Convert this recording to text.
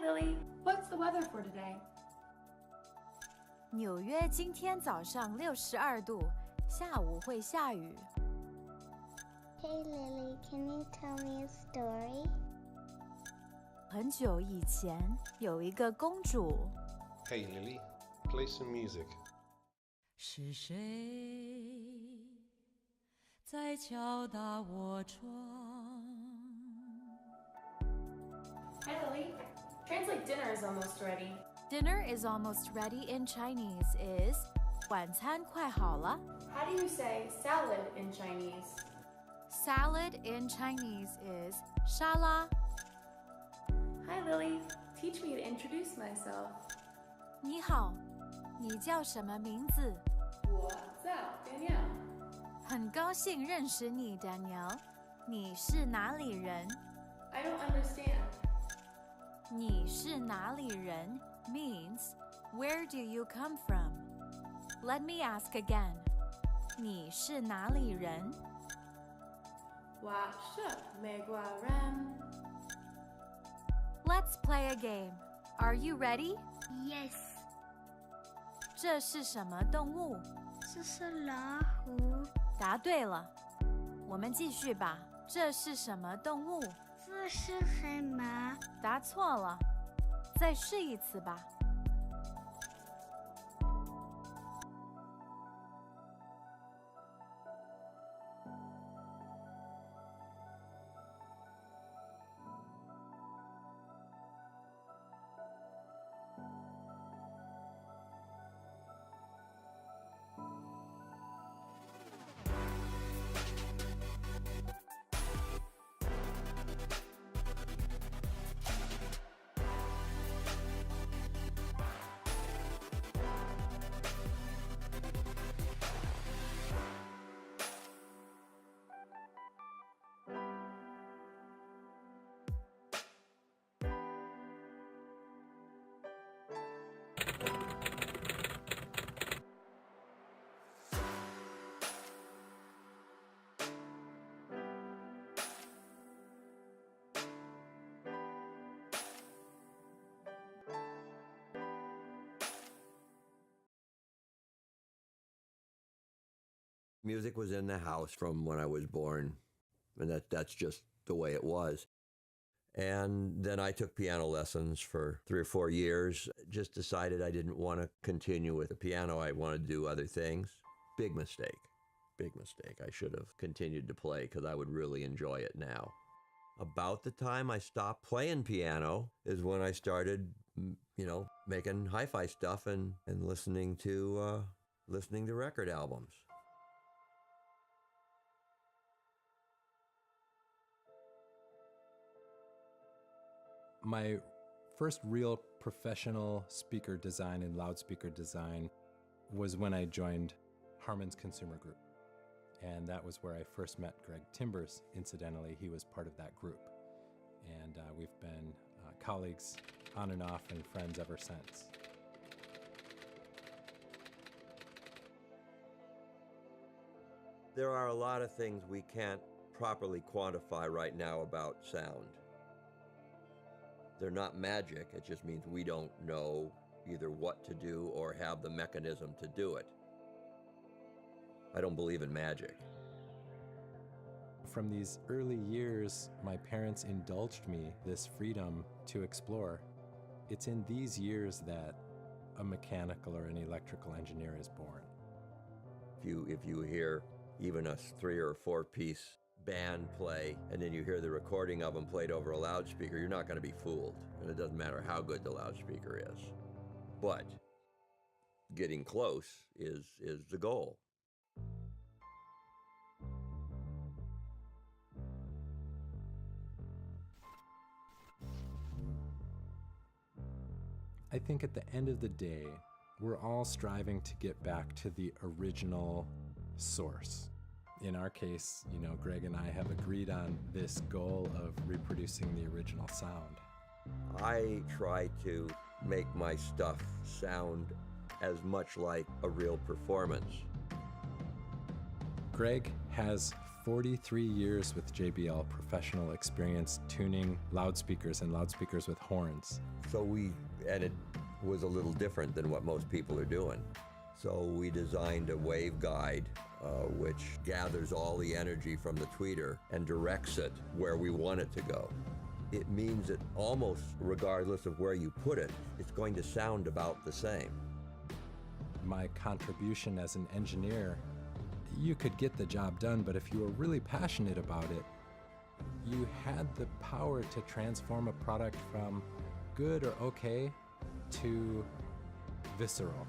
Lily. What's the weather for today? 纽约今天早上62度，下午会下雨。Hey Lily, can you tell me a story? 很久以前，有一个公主。Hey Lily, play some music. 是谁在敲打我窗？ Hi Lily. Translate dinner is almost ready. Dinner is almost ready in Chinese is 晚餐快好了。How do you say salad in Chinese? Salad in Chinese is 沙拉。Hi Lily. Teach me to introduce myself. 你好，你叫什么名字？我叫 Danielle. 很高兴认识你 Danielle。你是哪里人？ I don't understand. 你是哪里人 means where do you come from? Let me ask again. 你是哪里人？我是美国人。 Let's play a game. Are you ready? Yes. 这是什么动物？这是老虎。答对了。我们继续吧。这是什么动物？这是什么？答错了。再试一次吧。Music was in the house from when I was born, and that's just the way it was. And then I took piano lessons for 3 or 4 years, just decided I didn't want to continue with the piano. I wanted to do other things. Big mistake. Big mistake. I should have continued to play because I would really enjoy it now. About the time I stopped playing piano is when I started, making hi-fi stuff and listening to record albums. My first real professional speaker design and loudspeaker design was when I joined Harman's Consumer Group. And that was where I first met Greg Timbers. Incidentally, he was part of that group. And we've been colleagues on and off and friends ever since. There are a lot of things we can't properly quantify right now about sound. They're not magic, it just means we don't know either what to do or have the mechanism to do it. I don't believe in magic. From these early years, my parents indulged me this freedom to explore. It's in these years that a mechanical or an electrical engineer is born. If you hear even a 3 or 4 piece band play, and then you hear the recording of them played over a loudspeaker, you're not going to be fooled. And it doesn't matter how good the loudspeaker is. But getting close is the goal. I think at the end of the day, we're all striving to get back to the original source. In our case, Greg and I have agreed on this goal of reproducing the original sound. I try to make my stuff sound as much like a real performance. Greg has 43 years with JBL, professional experience tuning loudspeakers and loudspeakers with horns. And it was a little different than what most people are doing. So we designed a waveguide which gathers all the energy from the tweeter and directs it where we want it to go. It means that almost regardless of where you put it, it's going to sound about the same. My contribution as an engineer, you could get the job done, but if you were really passionate about it, you had the power to transform a product from good or okay to visceral.